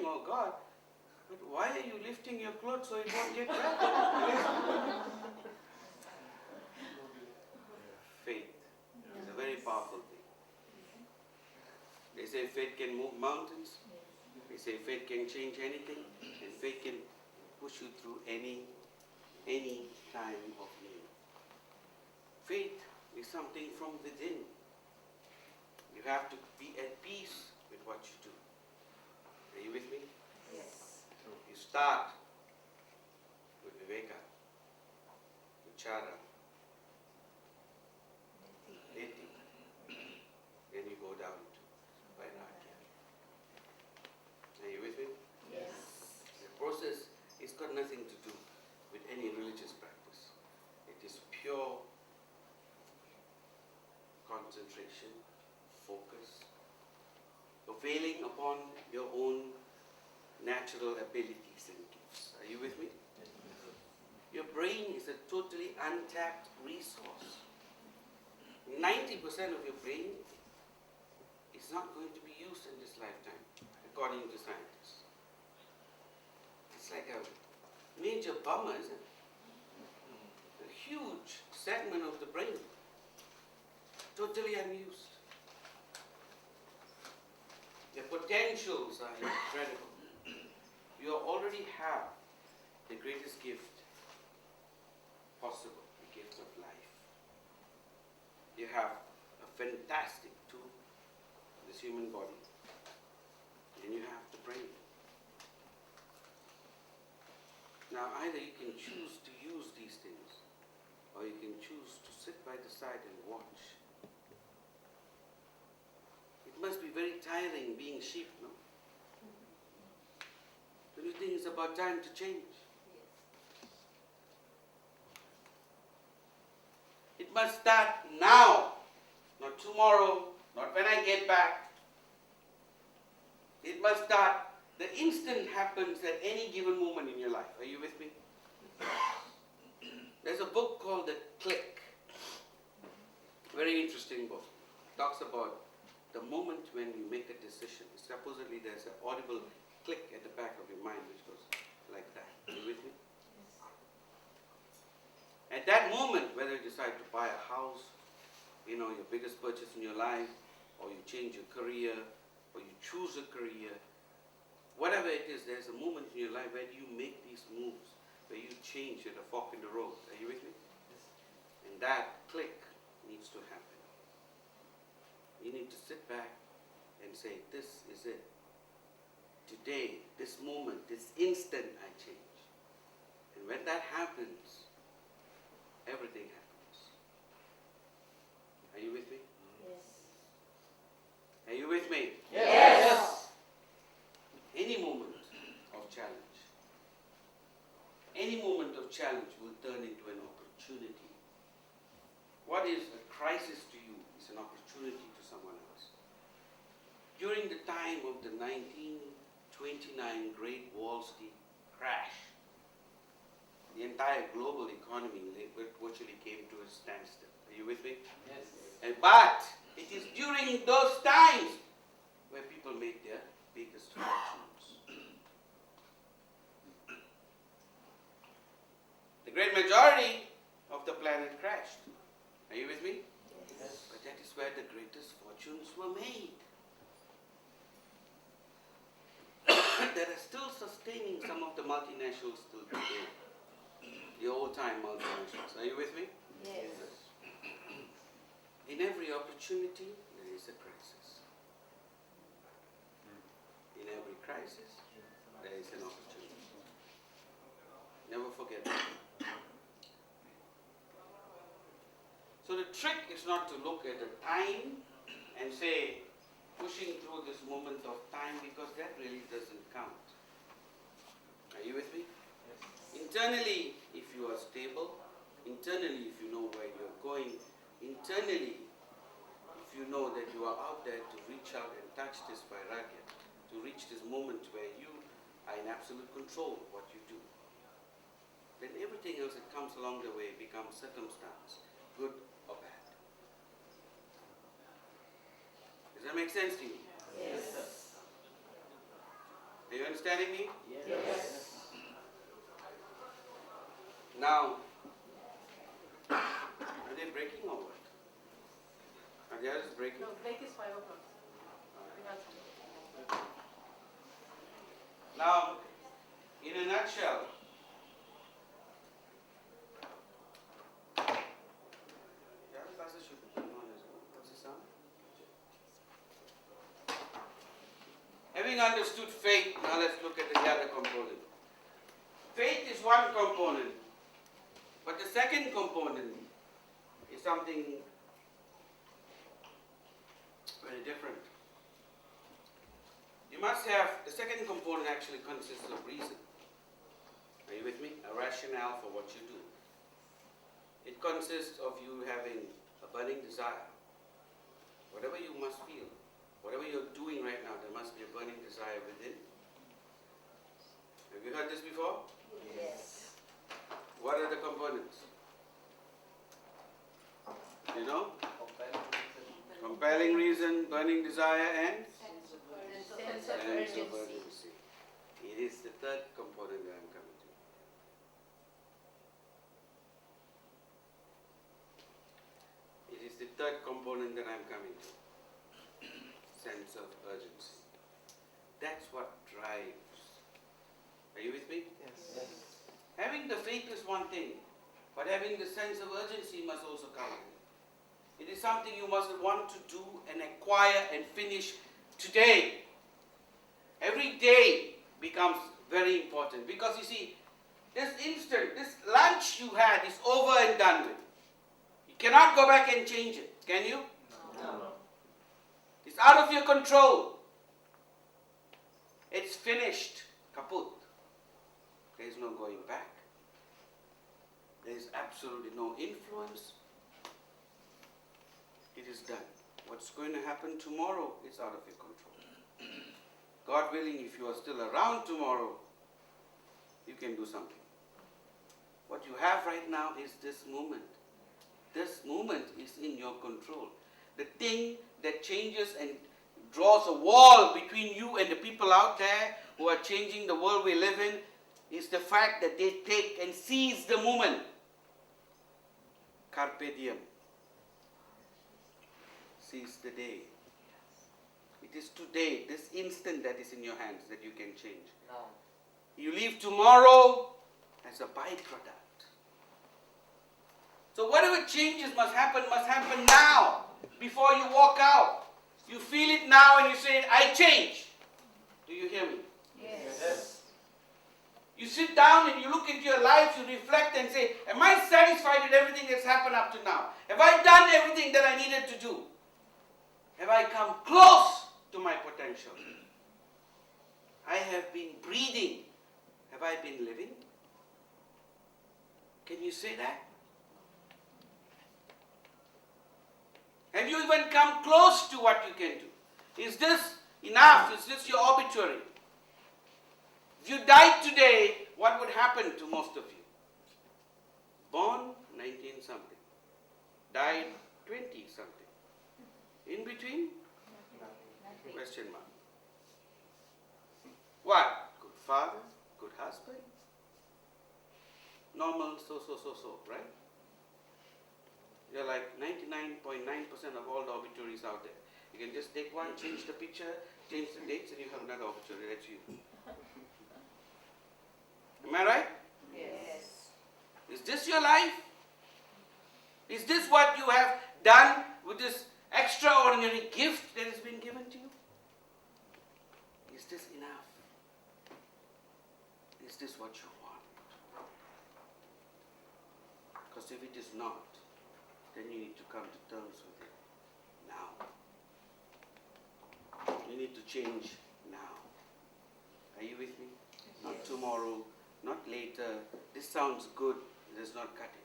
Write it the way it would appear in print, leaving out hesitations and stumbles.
"Oh God, but why are you lifting your clothes so it won't get wet?" Faith is a very powerful thing. They say faith can move mountains. They say faith can change anything, and faith can push you through any time of need. Faith is something from within. You have to be at peace with what you do. Are you with me? Yes. You start with Viveka, Vichara, Neti, then you go down to Vairagya. Are you with me? Yes. The process has got nothing to do with any religious practice. It is pure concentration, focus, availing upon your own natural abilities and gifts. Are you with me? Your brain is a totally untapped resource. 90% of your brain is not going to be used in this lifetime, according to scientists. It's like a major bummer, isn't it? A huge segment of the brain, totally unused. The potentials are incredible. You already have the greatest gift possible, the gift of life. You have a fantastic tool, this human body, and you have the brain. Now, either you can choose to use these things, or you can choose to sit by the side and watch. It must be very tiring being sheep, no? Don't you think it's about time to change? It must start now, not tomorrow, not when I get back. It must start the instant happens at any given moment in your life. Are you with me? There's a book called The Click. Very interesting book. Talks about the moment when you make a decision. Supposedly there's an audible click at the back of your mind which goes like that. Are you with me? At that moment, whether you decide to buy a house, your biggest purchase in your life, or you change your career, or you choose a career, whatever it is, there's a moment in your life where you make these moves, where you change at a fork in the road. Are you with me? Yes. And that click needs to happen. You need to sit back and say, this is it. Today, this moment, this instant, I change. And when that happens, everything happens. Are you with me? Yes. Are you with me? Yes. Any moment of challenge, any moment of challenge will turn into an opportunity. What is a crisis to you is an opportunity to someone else. During the time of the 1929 Great Wall Street crash, the entire global economy virtually came to a standstill. Are you with me? Yes. But it is during those times where people made their biggest fortunes. The great majority of the planet crashed. Are you with me? Yes. But that is where the greatest fortunes were made. That are still sustaining some of the multinationals till today. The old-time multinationals. Are you with me? Yes. In every opportunity, there is a crisis. In every crisis, there is an opportunity. Never forget that. So the trick is not to look at the time and say, pushing through this moment of time, because that really doesn't count. Are you with me? Yes. Internally, if you are stable, internally, if you know where you're going, internally, if you know that you are out there to reach out and touch this vairagya, to reach this moment where you are in absolute control of what you do, then everything else that comes along the way becomes circumstance, good or bad. Does that make sense to you? Yes. Do you understand? understanding me? Yes. Now, are they breaking or what? Are the others breaking? No, break is 5 o'clock. We have some. Now, in a nutshell, the other classes should be going on as well. What's the sound? Having understood faith, now let's look at the other component. Faith is one component, but the second component is something very different. You must have, the second component actually consists of reason. Are you with me? A rationale for what you do. It consists of you having a burning desire. Whatever you must feel, whatever you're doing right now, there must be a burning desire within. Have you heard this before? Yes. What are the components? You know? Compelling reason, burning desire, and Sense of sense of urgency. urgency. It is the third component that I'm coming to. It is the third component that I'm coming to. Sense of urgency. That's what drives. Are you with me? Yes. Having the faith is one thing, but having the sense of urgency must also come in. It is something you must want to do and acquire and finish today. Every day becomes very important because you see, this instant, this lunch you had is over and done with. You cannot go back and change it, can you? No. It's out of your control. It's finished, kaput. There is no going back. There is absolutely no influence. It is done. What's going to happen tomorrow is out of your control. God willing, if you are still around tomorrow, you can do something. What you have right now is this moment. This moment is in your control. The thing that changes and draws a wall between you and the people out there who are changing the world we live in is the fact that they take and seize the moment. Carpe diem. Seize the day. It is today, this instant that is in your hands that you can change. No. You leave tomorrow as a byproduct. So whatever changes must happen now before you walk out. You feel it now and you say, I change. Do you hear me? Yes. You sit down and you look into your life, you reflect and say, am I satisfied with everything that's happened up to now? Have I done everything that I needed to do? Have I come close to my potential? I have been breathing. Have I been living? Can you say that? Have you even come close to what you can do? Is this enough? Is this your obituary? If you died today, what would happen to most of you? Born 19 something. Died 20 something. In between? Question mark. What? Good father? Good husband? Normal, so, right? You're like 99.9% of all the obituaries out there. You can just take one, change the picture, change the dates, and you have another obituary. That's you. Am I right? Yes. Is this your life? Is this what you have done with this extraordinary gift that has been given to you? Is this enough? Is this what you want? Because if it is not, then you need to come to terms with it now. You need to change now. Are you with me? Not tomorrow, not later. This sounds good, it does not cut it.